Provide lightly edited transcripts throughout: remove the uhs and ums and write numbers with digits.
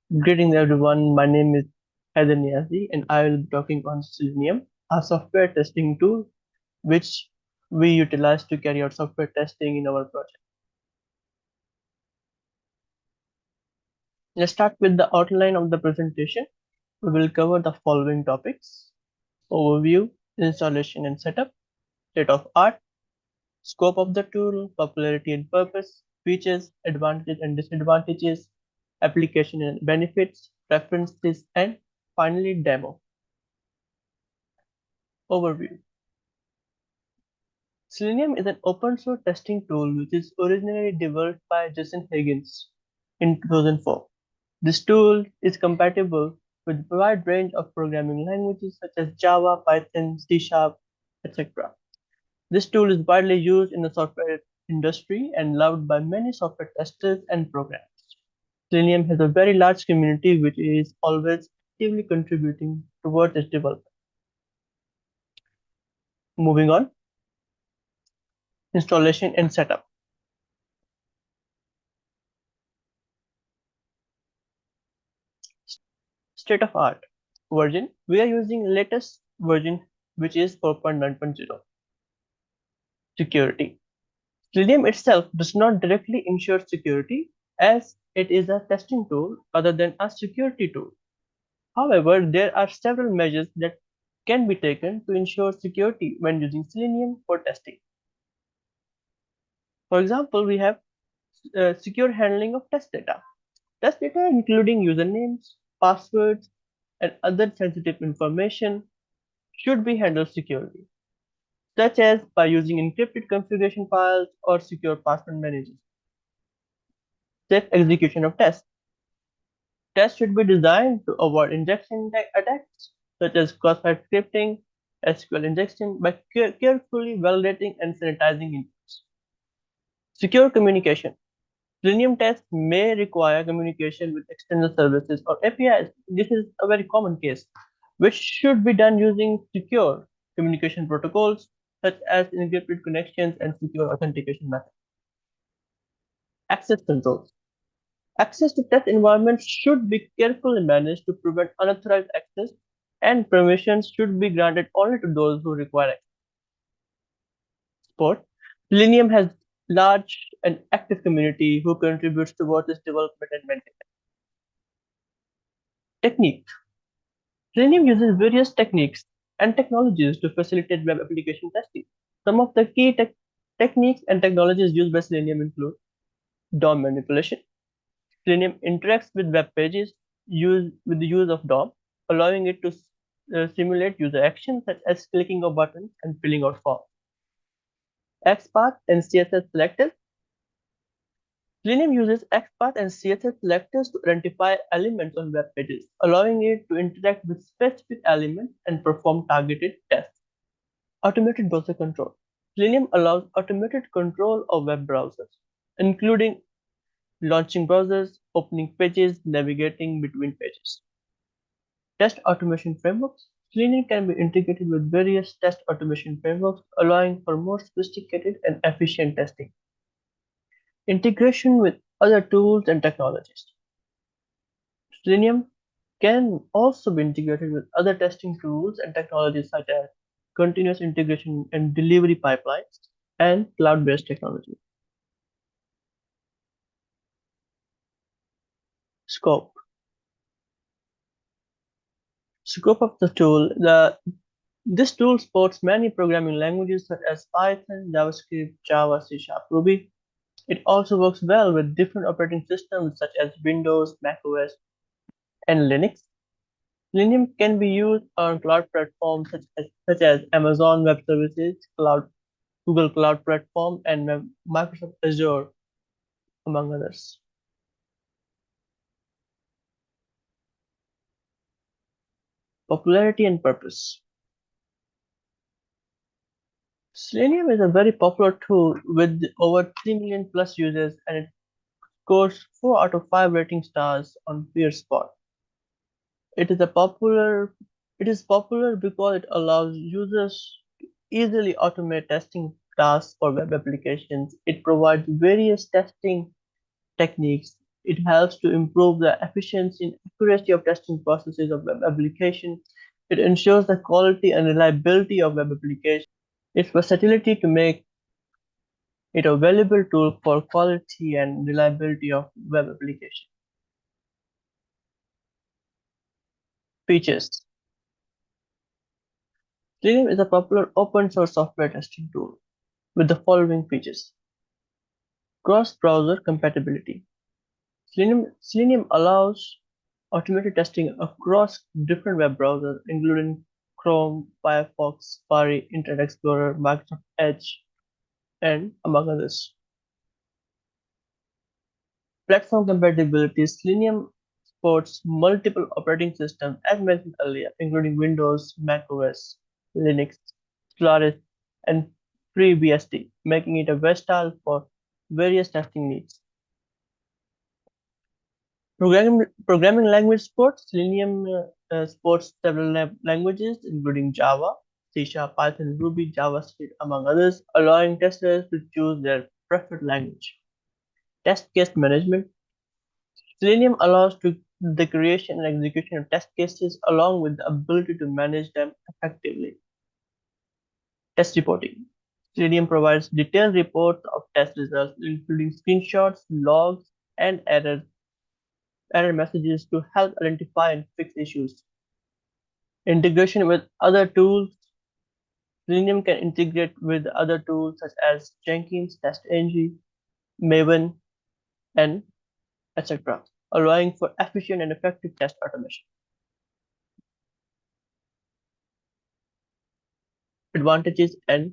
Greetings everyone, my name is Haider Niazi and I will be talking on Selenium, a software testing tool which we utilize to carry out software testing in our project. Let's start with the outline of the presentation. We will cover the following topics: overview, installation and setup, state of art, scope of the tool, popularity and purpose, features, advantages and disadvantages, application and benefits, preferences, and finally demo. Overview. Selenium is an open source testing tool which is originally developed by Jason Higgins in 2004. This tool is compatible with a wide range of programming languages such as Java, Python, C Sharp, etc. This tool is widely used in the software industry and loved by many software testers and programmers. Selenium has a very large community which is always actively contributing towards its development. Moving on, installation and setup. State of art version, we are using latest version which is 4.9.0. Security. Selenium itself does not directly ensure security as it is a testing tool other than a security tool. However, there are several measures that can be taken to ensure security when using Selenium for testing. For example, we have secure handling of test data. Test data including usernames, passwords, and other sensitive information should be handled securely, such as by using encrypted configuration files or secure password managers. Safe execution of tests. Tests should be designed to avoid injection attacks, such as cross-site scripting, SQL injection, by carefully validating and sanitizing inputs. Secure communication. Selenium tests may require communication with external services or APIs. This is a very common case, which should be done using secure communication protocols such as encrypted connections and secure authentication methods. Access controls. Access to test environments should be carefully managed to prevent unauthorized access, and permissions should be granted only to those who require access. Support. Selenium has large and active community who contributes towards its development and maintenance. Technique. Selenium uses various techniques and technologies to facilitate web application testing. Some of the key techniques and technologies used by Selenium include DOM manipulation. Selenium interacts with web pages with the use of DOM, allowing it to simulate user actions such as clicking of buttons and filling out forms. XPath and CSS selectors. Selenium uses XPath and CSS selectors to identify elements on web pages, allowing it to interact with specific elements and perform targeted tests. Automated browser control. Selenium allows automated control of web browsers, including launching browsers, opening pages, navigating between pages. Test automation frameworks. Selenium can be integrated with various test automation frameworks, allowing for more sophisticated and efficient testing. Integration with other tools and technologies. Selenium can also be integrated with other testing tools and technologies such as continuous integration and delivery pipelines and cloud-based technology. Scope. Scope of the tool. This tool supports many programming languages such as Python, JavaScript, Java, C Sharp, Ruby. It also works well with different operating systems such as Windows, macOS, and Linux. Selenium can be used on cloud platforms such as Amazon Web Services, Google Cloud Platform, and Microsoft Azure, among others. Popularity and purpose. Selenium is a very popular tool with over 3 million plus users and it scores 4 out of 5 rating stars on PeerSpot. It is a popular it is popular because it allows users to easily automate testing tasks for web applications. It provides various testing techniques It helps to improve the efficiency and accuracy of testing processes of web application. It ensures the quality and reliability of web application. Its versatility to make it a valuable tool for quality and reliability of web application. Features. Selenium is a popular open source software testing tool with the following features. Cross-browser compatibility. Selenium allows automated testing across different web browsers, including Chrome, Firefox, Safari, Internet Explorer, Microsoft Edge, and among others. Platform compatibility. Selenium supports multiple operating systems, as mentioned earlier, including Windows, macOS, Linux, Solaris, and FreeBSD, making it a versatile for various testing needs. Programming language support. Selenium supports several languages, including Java, C Sharp, Python, Ruby, JavaScript, among others, allowing testers to choose their preferred language. Test case management. Selenium allows the creation and execution of test cases along with the ability to manage them effectively. Test reporting. Selenium provides detailed reports of test results, including screenshots, logs, and error messages to help identify and fix issues. Integration with other tools. Selenium can integrate with other tools such as Jenkins, TestNG, Maven, and etc., allowing for efficient and effective test automation. Advantages and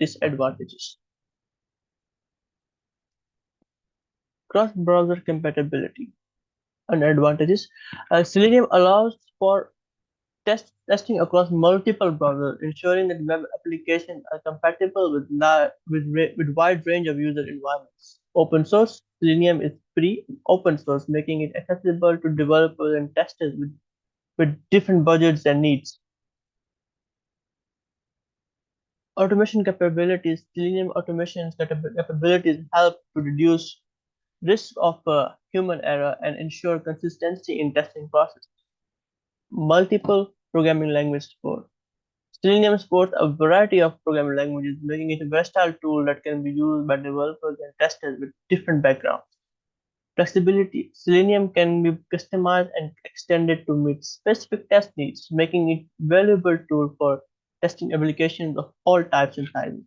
disadvantages. Cross-browser compatibility and advantages. Selenium allows for testing across multiple browsers, ensuring that web applications are compatible with wide range of user environments. Open source. Selenium is free and open source, making it accessible to developers and testers with different budgets and needs. Automation capabilities. Selenium automation capabilities help to reduce risk of human error and ensure consistency in testing process. Multiple programming language support. Selenium supports a variety of programming languages, making it a versatile tool that can be used by developers and testers with different backgrounds. Flexibility. Selenium can be customized and extended to meet specific test needs, making it a valuable tool for testing applications of all types and sizes.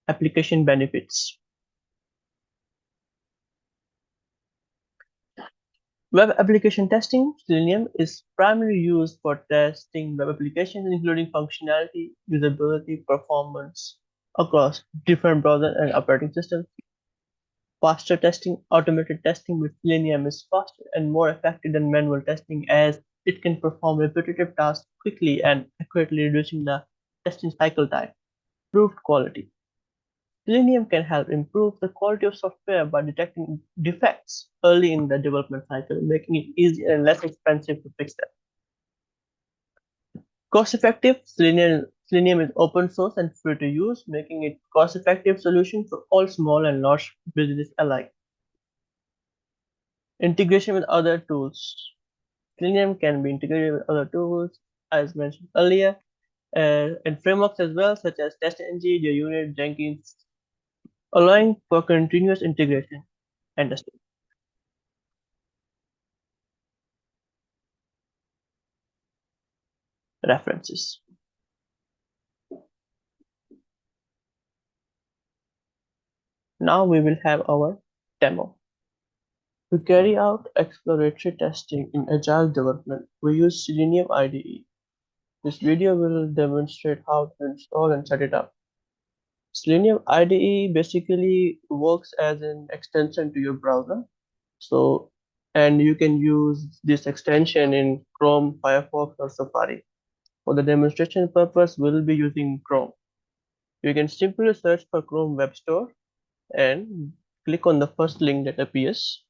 Application benefits. Web application testing. Selenium is primarily used for testing web applications, including functionality, usability, performance across different browsers and operating systems. Faster testing. Automated testing with Selenium is faster and more effective than manual testing as it can perform repetitive tasks quickly and accurately, reducing the testing cycle time. Improved quality. Selenium can help improve the quality of software by detecting defects early in the development cycle, making it easier and less expensive to fix them. Cost effective. Selenium is open source and free to use, making it cost effective solution for all small and large businesses alike. Integration with other tools. Selenium can be integrated with other tools, as mentioned earlier, and frameworks as well, such as TestNG, JUnit, Jenkins, allowing for continuous integration and testing. References. Now we will have our demo. To carry out exploratory testing in agile development, we use Selenium IDE. This video will demonstrate how to install and set it up. Selenium IDE basically works as an extension to your browser. So, and you can use this extension in Chrome, Firefox, or Safari. For the demonstration purpose, we'll be using Chrome. You can simply search for Chrome Web Store and click on the first link that appears.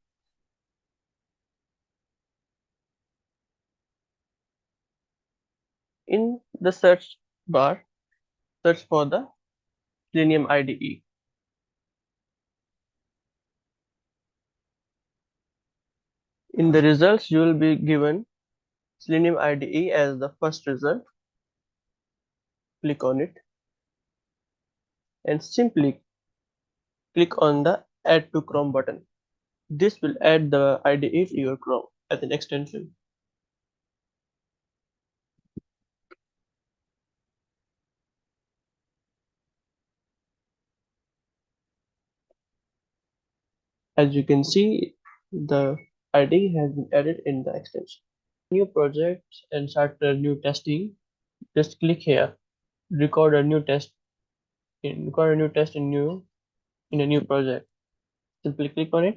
In the search bar, search for the Selenium IDE. In the results, you will be given Selenium IDE as the first result. Click on it and simply click on the Add to Chrome button. This will add the IDE to your Chrome as an extension. As you can see, the IDE has been added in the extension. New project and start a new testing. Just click here. Record a new test. Record a new test in a new project. Simply click on it.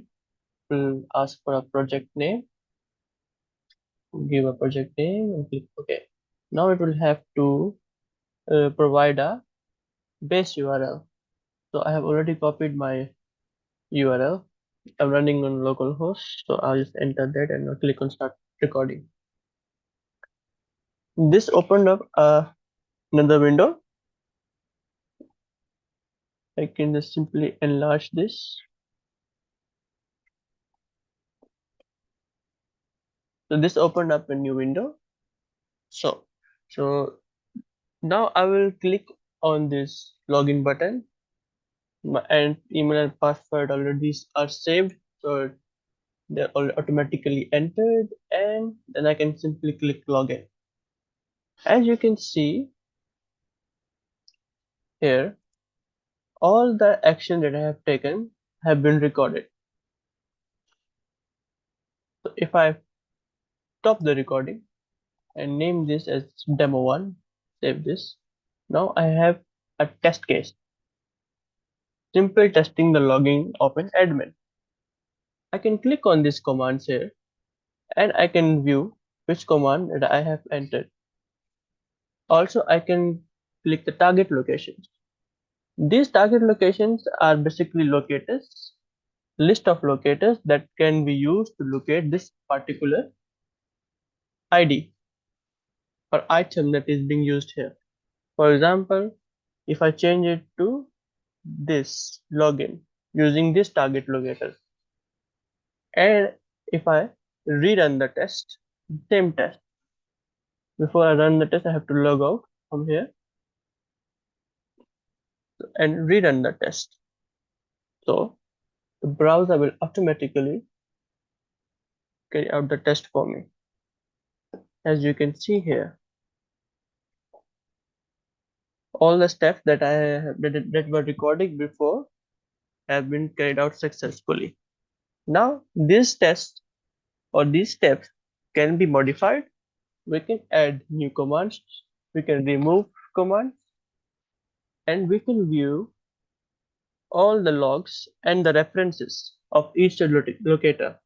It will ask for a project name. Give a project name and click OK. Now it will have to provide a base URL. So I have already copied my URL. I'm running on localhost, so I'll just enter that and I'll click on start recording. This opened up another window. I can just simply enlarge this. So this opened up a new window. So now I will click on this login button. My and email and password already are saved, so they're all automatically entered, and then I can simply click login. As you can see here, all the action that I have taken have been recorded. So if I stop the recording and name this as demo1, save this. Now I have a test case. Simple testing the logging of an admin. I can click on these commands here and I can view which command that I have entered. Also, I can click the target locations. These target locations are basically locators, list of locators that can be used to locate this particular ID or item that is being used here. For example, if I change it to this login using this target locator, and if I rerun the test, same test, before I run the test, I have to log out from here and rerun the test. So the browser will automatically carry out the test for me. As you can see here, all the steps that that were recorded before have been carried out successfully. Now these tests or these steps can be modified. We can add new commands, we can remove commands, and we can view all the logs and the references of each locator.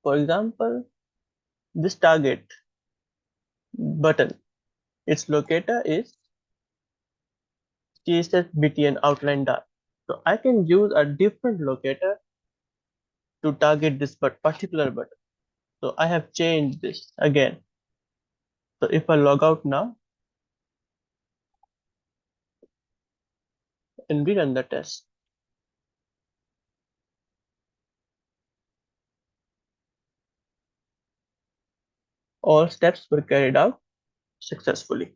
For example, this target button, its locator is CSS BTN outline dark. So I can use a different locator to target this particular button. So I have changed this again. So if I log out now and rerun the test, all steps were carried out successfully.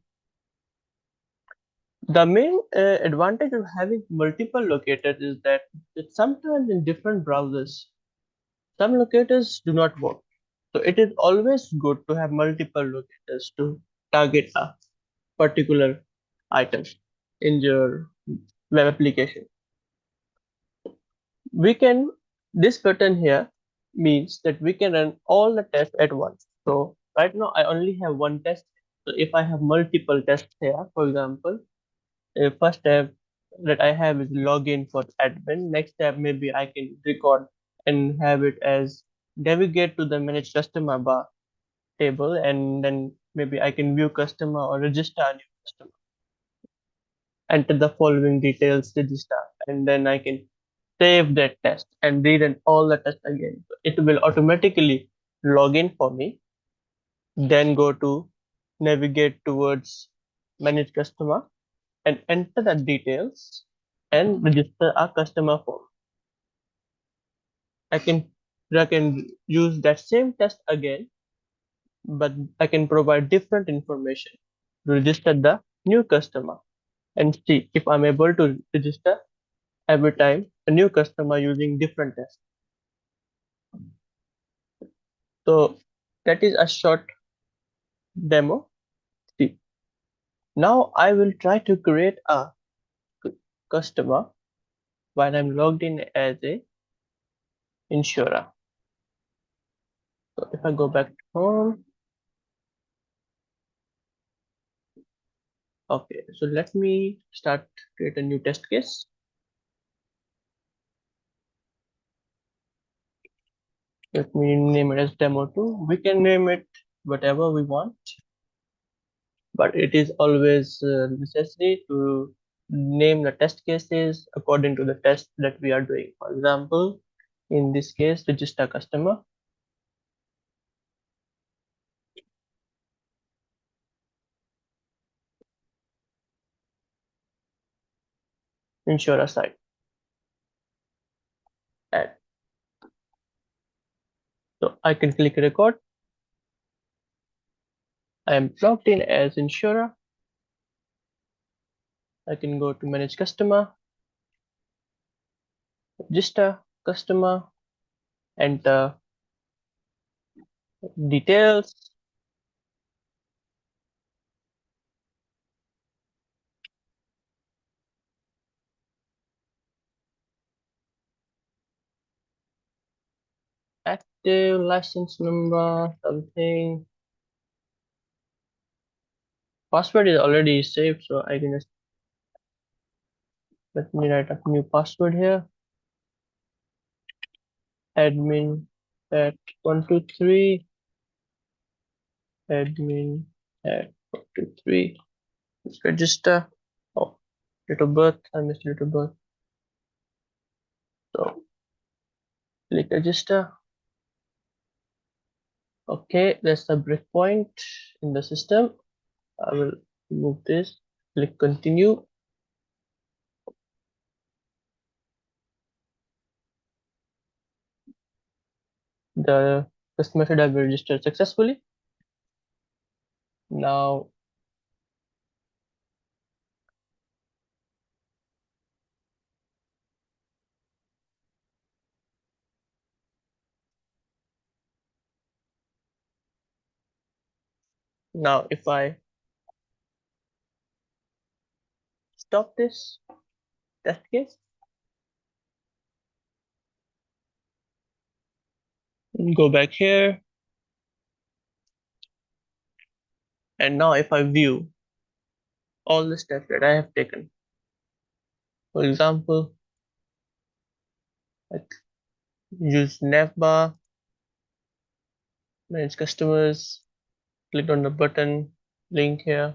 The main advantage of having multiple locators is that sometimes in different browsers, some locators do not work. So it is always good to have multiple locators to target a particular item in your web application. We can, this button here means that we can run all the tests at once. So right now I only have one test. So if I have multiple tests here, for example, first tab that I have is login for admin. Next tab maybe I can record and have it as navigate to the manage customer bar table, and then maybe I can view customer or register a new customer. Enter the following details, register, and then I can save that test and rerun all the tests again. It will automatically log in for me, then go to navigate towards manage customer and enter the details and register a customer form. I can I can use that same test again, but I can provide different information to register the new customer and see if I'm able to register every time a new customer using different tests. So that is a short demo. See, now I will try to create a customer while I'm logged in as a insurer. So if I go back to home, okay, so let me start create a new test case. Let me name it as demo 2. We can name it whatever we want, but it is always necessary to name the test cases according to the test that we are doing. For example, in this case, register customer, insurer side. And so I can click record. I am logged in as insurer. I can go to manage customer, register customer, enter details. Active license number, something. Password is already saved, so I can just let me write a new password here. Admin at 123. Admin at 123. Let's register. Oh, date of birth. I missed date of birth. So click register. Okay, there's a breakpoint in the system. I will remove this. Click continue. The customer should have been registered successfully. Now, if I stop this test case, go back here, and now if I view all the steps that I have taken, for example, I use navbar, manage customers, click on the button, link here,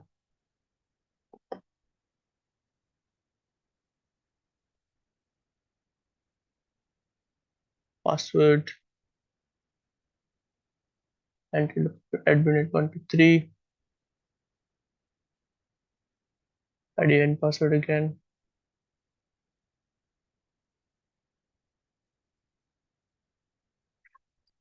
password, enter the admin at 123, ID and password again.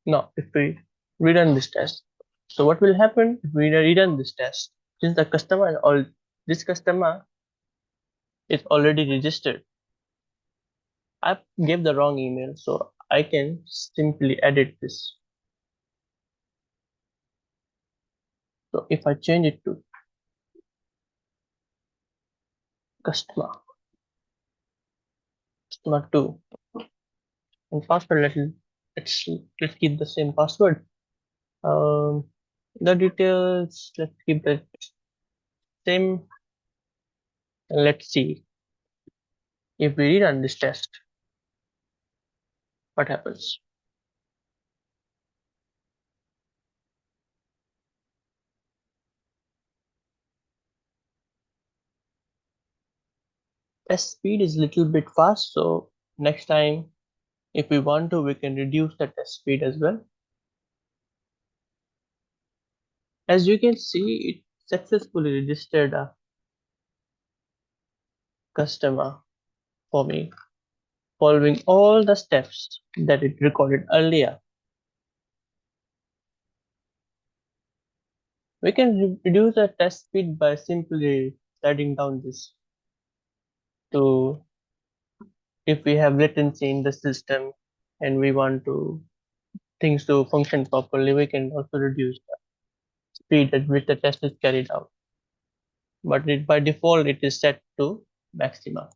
Now, if we rerun this test, so what will happen if we rerun this test? Since the customer or this customer is already registered, I gave the wrong email, so I can simply edit this. So if I change it to customer 2 and password, let's keep the same password. Um, the details, let's keep the same. And let's see if we rerun this test, what happens. Test speed is a little bit fast, so next time if we want to, we can reduce the test speed as well. As you can see, it successfully registered a customer for me. following all the steps that it recorded earlier. We can reduce the test speed by simply sliding down this to if we have latency in the system and we want to things to function properly, we can also reduce the speed at which the test is carried out. But by default, it is set to maxima.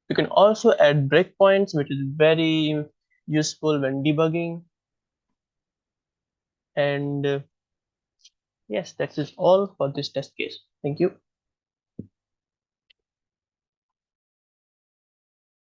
You can also add breakpoints, which is very useful when debugging. And yes, that is all for this test case. Thank you.